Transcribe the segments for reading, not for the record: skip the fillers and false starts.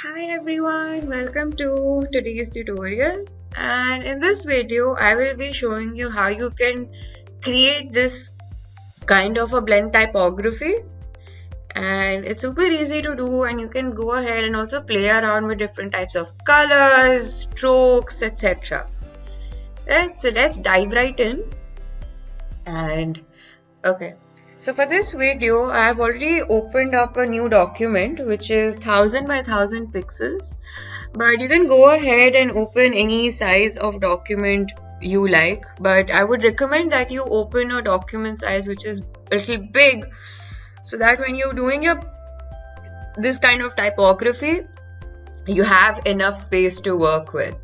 Hi everyone, welcome to today's tutorial, and in this video I will be showing you how you can create this kind of a blend typography, and it's super easy to do, and you can go ahead and also play around with different types of colors, strokes, etc. Right, so let's dive right in. And okay, so for this video I have already opened up a new document which is 1000 by 1000 pixels, but you can go ahead and open any size of document you like, but I would recommend that you open a document size which is a little big, so that when you're doing this kind of typography you have enough space to work with,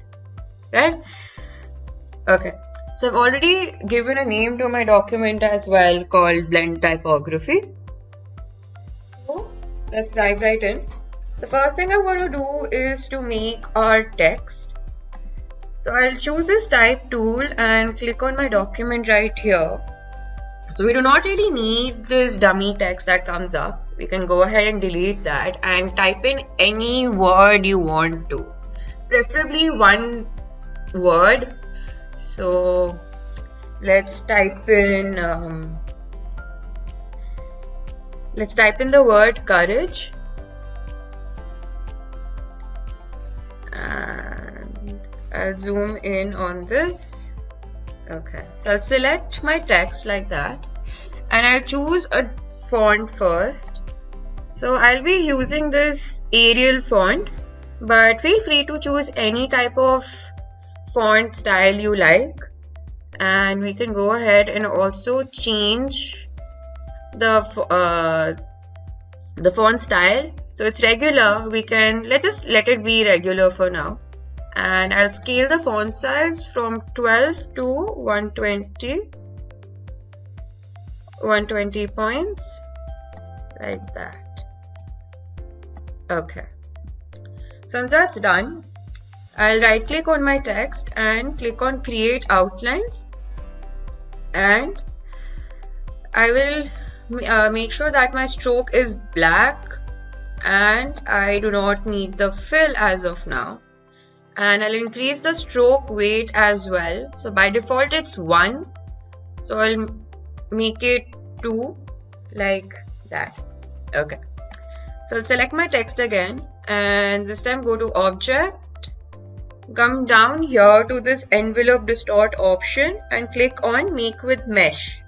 right? Okay, so I've already given a name to my document as well, called blend typography. So let's dive right in. The first thing I'm going to do is to make our text. So I'll choose this type tool and click on my document right here. So we do not really need this dummy text that comes up. We can go ahead and delete that and type in any word you want to, preferably one word. So let's type in the word courage, and I'll zoom in on this. Okay, so I'll select my text like that, and I'll choose a font first. So I'll be using this Arial font, but feel free to choose any type of font style you like, and we can go ahead and also change the font style. So it's regular, let's just let it be regular for now, and I'll scale the font size from 12 to 120 points like that. Okay, so once that's done, I'll right click on my text and click on create outlines, and I will make sure that my stroke is black and I do not need the fill as of now, and I'll increase the stroke weight as well. So by default it's 1, so I'll make it 2 like that. Okay, so I'll select my text again, and this time go to object, come down here to this envelope distort option and click on make with mesh.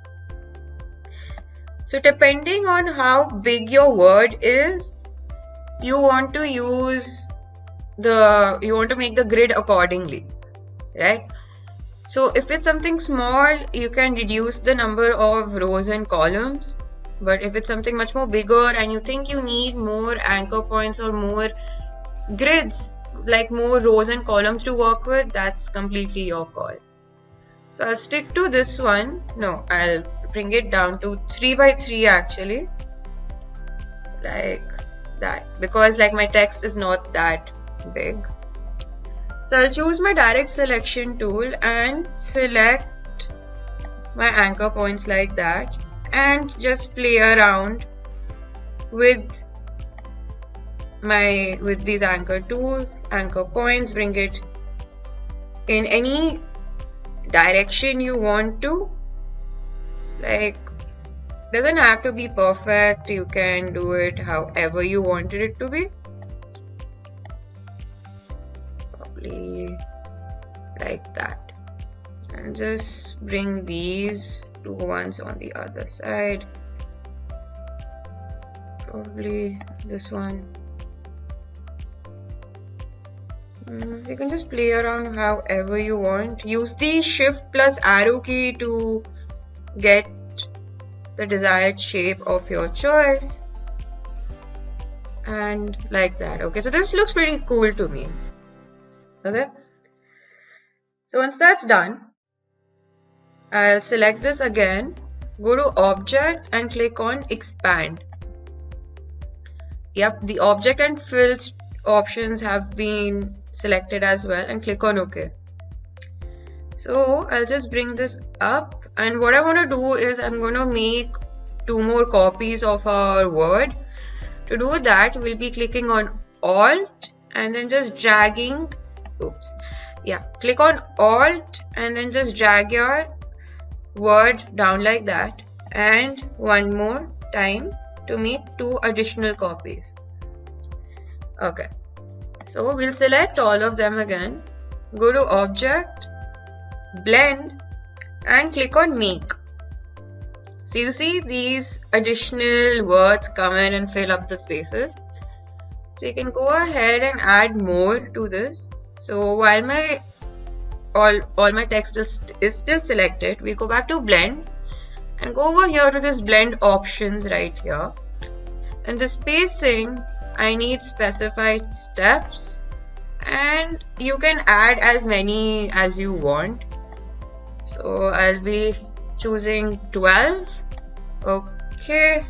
So depending on how big your word is, you want to make the grid accordingly, right? So if it's something small, you can reduce the number of rows and columns, but if it's something much more bigger and you think you need more anchor points or more grids, like more rows and columns to work with, that's completely your call. So I'll stick to this one. No, I'll bring it down to 3 by 3 actually, like that, because like my text is not that big. So I'll choose my direct selection tool and select my anchor points like that, and just play around with these anchor points, bring it in any direction you want to. It's like, doesn't have to be perfect, you can do it however you wanted it to be, probably like that, and just bring these two ones on the other side, probably this one. So you can just play around however you want. Use the shift plus arrow key to get the desired shape of your choice, and like that. Okay, so this looks pretty cool to me. Okay, so once that's done, I'll select this again, go to object and click on expand. Yep, the object and fill options have been selected as well, and click on OK. So I'll just bring this up, and what I want to do is I'm going to make 2 more copies of our word. To do that, we'll be clicking on Alt and then just dragging, oops, yeah, click on Alt and then just drag your word down like that, and one more time to make 2 additional copies. Okay, so we'll select all of them again, go to Object, Blend, and click on Make. So you see these additional words come in and fill up the spaces. So you can go ahead and add more to this. So while my all my text is still selected, we go back to Blend and go over here to this Blend options right here. And the spacing, I need specified steps, and you can add as many as you want. So I'll be choosing 12. Okay,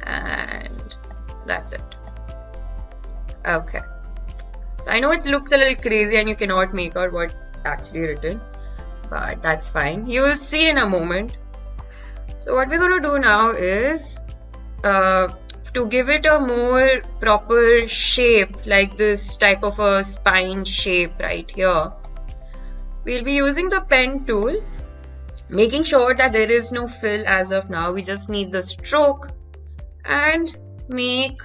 and that's it. Okay, so I know it looks a little crazy and you cannot make out what's actually written, but that's fine. You will see in a moment. So what we're going to do now is to give it a more proper shape, like this type of a spine shape right here, we'll be using the pen tool, making sure that there is no fill as of now. We just need the stroke and make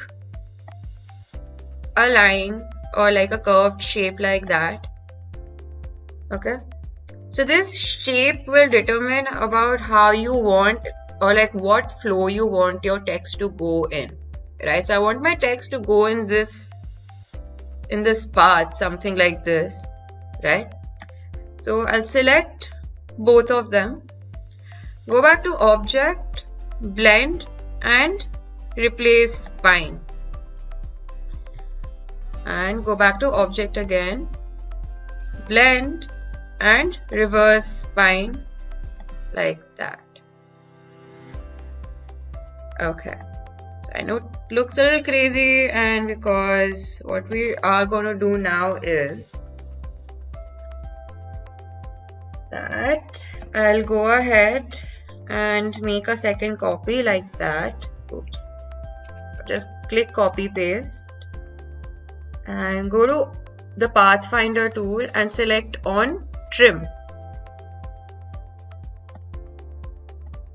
a line or like a curved shape like that. Okay, so this shape will determine about how you want, or like what flow you want your text to go in, right? So I want my text to go in this path, something like this, right? So I'll select both of them, go back to Object, Blend, and replace spine, and go back to Object again, Blend, and reverse spine like that. Okay, so I know it looks a little crazy, and because what we are going to do now is that I'll go ahead and make a second copy like that. Oops, just click copy paste and go to the Pathfinder tool and select on trim.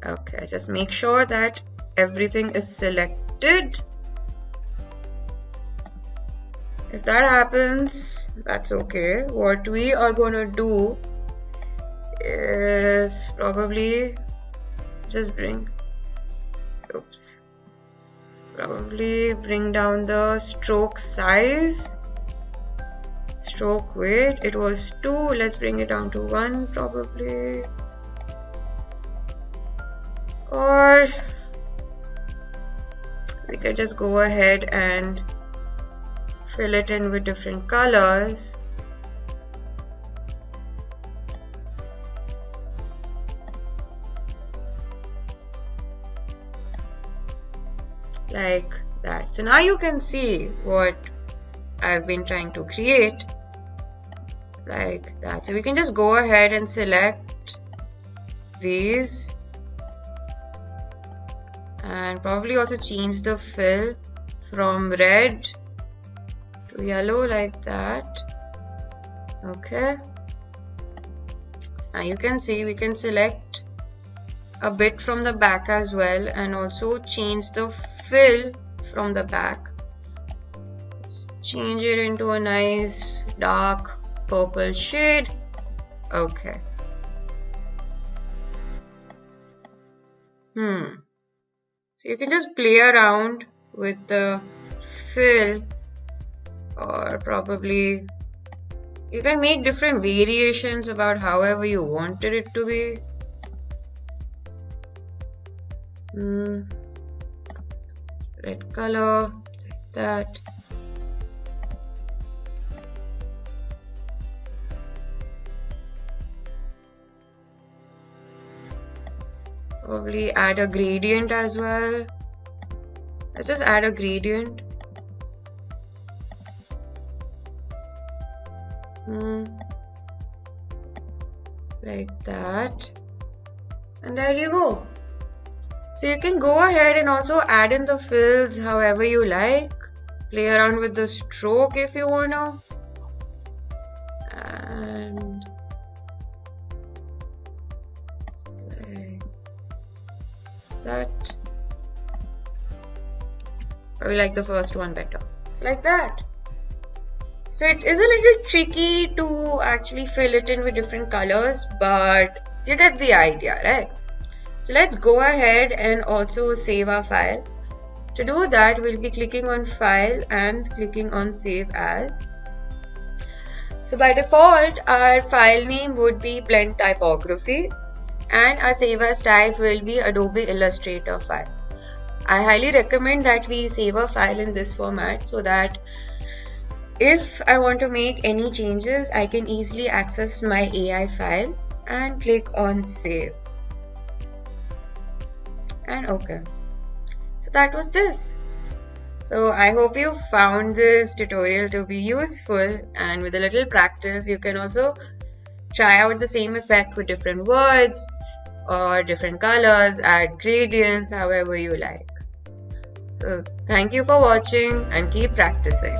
Okay, just make sure that everything is selected. If that happens, that's okay. What we are going to do is probably just bring down the stroke size, stroke weight. It was 2, let's bring it down to 1 probably, or we could just go ahead and fill it in with different colors. Like that. So now you can see what I've been trying to create, like that. So we can just go ahead and select these and probably also change the fill from red to yellow like that. Okay, so now you can see we can select a bit from the back as well, and also change the fill from the back. Let's change it into a nice dark purple shade. Okay. So you can just play around with the fill, or probably you can make different variations about however you wanted it to be. Red color, like that. Probably add a gradient as well. Let's just add a gradient. Like that. And there you go. So you can go ahead and also add in the fills however you like. play around with the stroke if you wanna. And like that. I like the first one better. It's like that. So it is a little tricky to actually fill it in with different colors, but you get the idea, right? So let's go ahead and also save our file. To do that, we'll be clicking on File and clicking on Save As. So by default, our file name would be Blend Typography and our Save As type will be Adobe Illustrator file. I highly recommend that we save a file in this format so that if I want to make any changes, I can easily access my AI file and click on Save. And OK. So that was this. So I hope you found this tutorial to be useful, and with a little practice you can also try out the same effect with different words or different colors, add gradients, however you like. So thank you for watching and keep practicing.